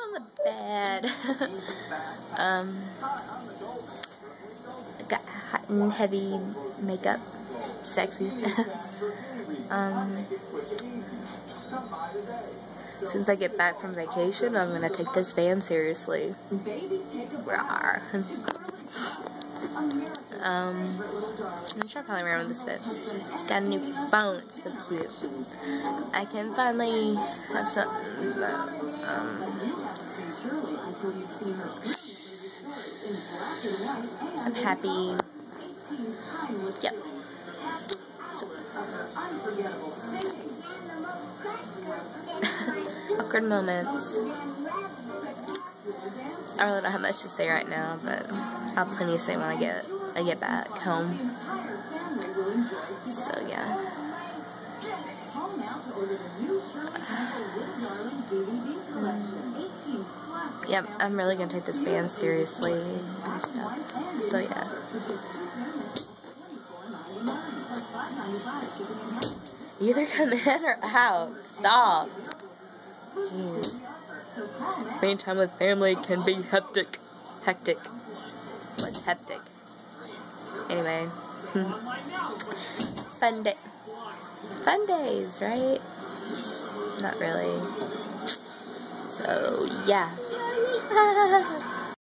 on the bed. Got hot and heavy makeup. Sexy. As soon as I get back from vacation, I'm gonna take this band seriously. Rawr. I'm sure I'll probably remember this bit. Got a new phone, it's so cute. I can finally have some, I'm happy. Yep. So. Awkward moments. I really don't have much to say right now, but I'll have plenty to say when I get back home. So yeah. Yep, I'm really gonna take this band seriously and stuff. So yeah. Either come in or out. Stop. Jeez. Spending time with family can be hectic. Hectic. What's hectic? Anyway. Fun day. Fun days, right? Not really. So, yeah.